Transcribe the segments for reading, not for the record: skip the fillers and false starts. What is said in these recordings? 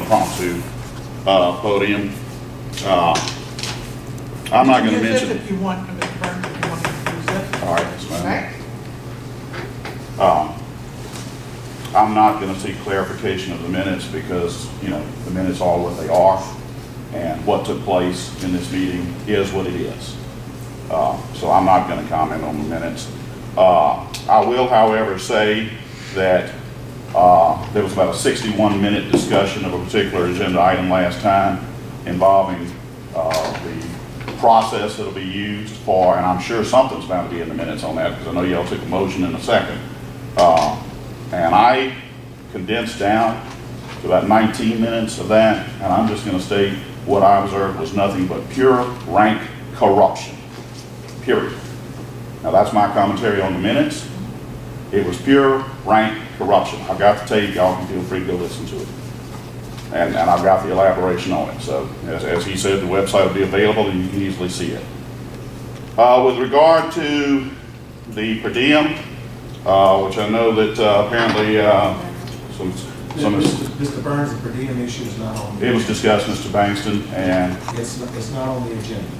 impromptu podium. I'm not going to mention. If you want, Mr. Burns, if you want to use this. All right, yes, ma'am. Right. I'm not going to seek clarification of the minutes because, you know, the minutes are what they are, and what took place in this meeting is what it is. So I'm not going to comment on the minutes. I will, however, say that there was about a 61-minute discussion of a particular agenda item last time involving the process that'll be used for, and I'm sure something's bound to be in the minutes on that because I know y'all took a motion in a second. And I condensed down to about 19 minutes of that, and I'm just going to state what I observed was nothing but pure rank corruption, period. Now that's my commentary on the minutes. It was pure rank corruption. I've got the tape, y'all can feel free to go listen to it. And I've got the elaboration on it. So as he said, the website will be available and you can easily see it. With regard to the per diem, which I know that apparently Mr. Burns, the per diem issue is not on. It was discussed, Mr. Bankston, and It's not on the agenda.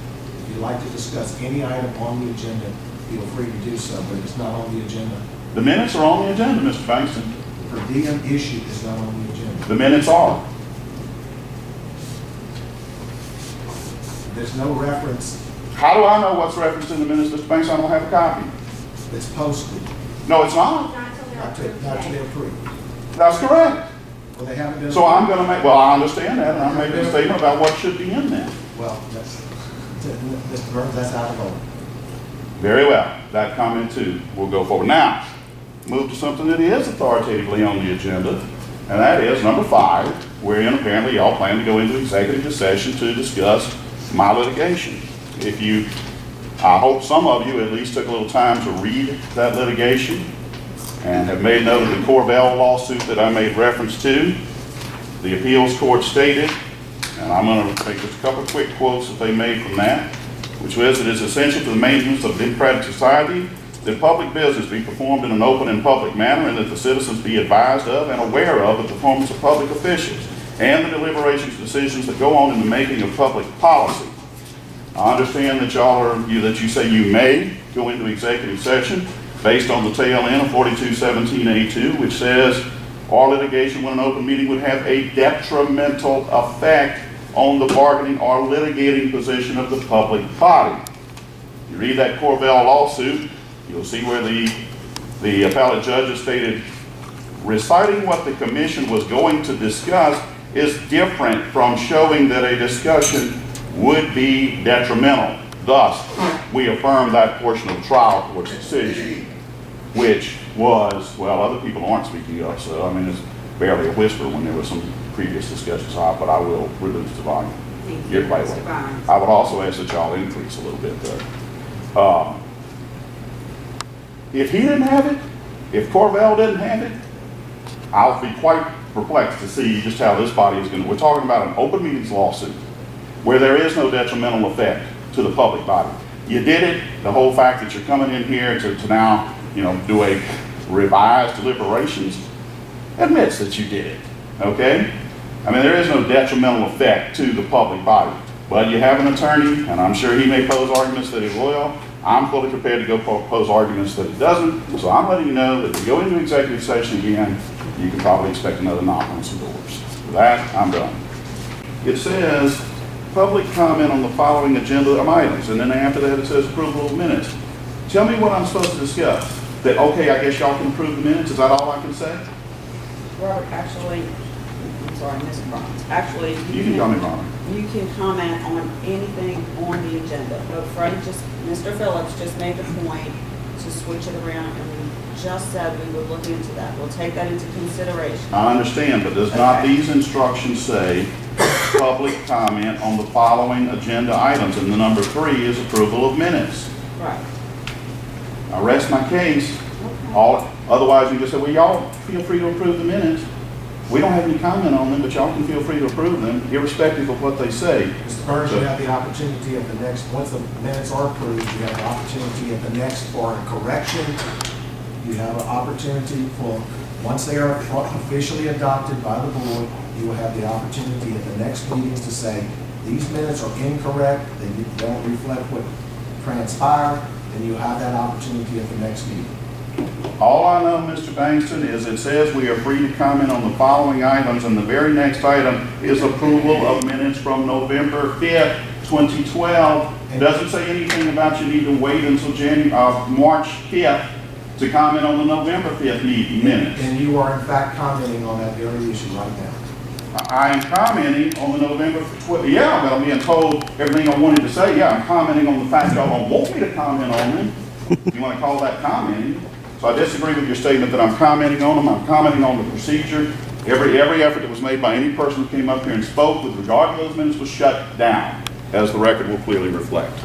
If you'd like to discuss any item on the agenda, feel free to do so, but it's not on the agenda. the minutes are on the agenda, Mr. Bankston. The per diem issue is not on the agenda. The minutes are. There's no reference. How do I know what's referenced in the minutes, Mr. Bankston? I don't have a copy. It's posted, No, it's not. not to be approved. That's correct. Well, they haven't been. So I'm going to make, well, I understand that, and I'm making a statement about what should be in there. Well, that's, Mr. Burns, that's out of order. Very well. That comment too will go forward. Now, move to something that is authoritatively on the agenda, and that is number 5, wherein apparently y'all plan to go into executive session to discuss my litigation. I hope some of you at least took a little time to read that litigation and have made note of the Corbell lawsuit that I made reference to. The appeals court stated, and I'm going to take just a couple of quick quotes that they made from that, which was, it is essential to the maintenance of a democratic society that public business be performed in an open and public manner, and that the citizens be advised of and aware of the performance of public officials and the deliberations and decisions that go on in the making of public policy. I understand that that you say you may go into executive session based on the tail end of 4217A2, which says all litigation when an open meeting would have a detrimental effect on the bargaining or litigating position of the public body. You read that Corbell lawsuit, you'll see where the appellate judge stated, reciting what the commission was going to discuss is different from showing that a discussion would be detrimental. Thus, we affirm that portion of the trial court's decision, which was, well, other people aren't speaking up, so I mean, it's barely a whisper when there was some previous discussions, but I will reduce the volume. I would also ask that y'all increase a little bit there. If he didn't have it, if Corbell didn't have it, I'll be quite perplexed to see just how this body is going to, we're talking about an open meetings lawsuit where there is no detrimental effect to the public body. You did it, the whole fact that you're coming in here to now, do a revised deliberations admits that you did it, okay? I mean, there is no detrimental effect to the public body, but you have an attorney, and I'm sure he may pose arguments that he will. I'm fully prepared to go pose arguments that he doesn't, so I'm letting you know that if you go into executive session again, you can probably expect another knock on some doors. With that, I'm done. It says, public comment on the following agenda items, and then after that it says approval of minutes. Tell me what I'm supposed to discuss. That, okay, I guess y'all can approve the minutes, is that all I can say? Robert, actually, I'm sorry, Mr. Barnes, actually. You can call me Ron. You can comment on anything on the agenda. But Mr. Phillips just made the point to switch it around, and we just said we would look into that. We'll take that into consideration. I understand, but does not these instructions say public comment on the following agenda items? And the number 3 is approval of minutes. Right. I rest my case. Okay. Otherwise, you just say, well, y'all feel free to approve the minutes. We don't have any comment on them, but y'all can feel free to approve them, irrespective of what they say. Mr. Burns, you have the opportunity at the next, once the minutes are approved, you have the opportunity at the next for a correction. You have an opportunity for, once they are officially adopted by the board, you will have the opportunity at the next meetings to say, these minutes are incorrect, they don't reflect what transpired, and you'll have that opportunity at the next meeting. All I know, Mr. Bankston, is it says we are free to comment on the following items, and the very next item is approval of minutes from November 5th, 2012. It doesn't say anything about you need to wait until March 5th to comment on the November 5th meeting minutes. And you are in fact commenting on that very issue right now. I am commenting on the November 12th. Yeah, but I'm being told everything I wanted to say. Yeah, I'm commenting on the fact y'all don't want me to comment on them. You want to call that commenting? So I disagree with your statement that I'm commenting on them. I'm commenting on the procedure. Every effort that was made by any person who came up here and spoke with regard to those minutes was shut down, as the record will clearly reflect.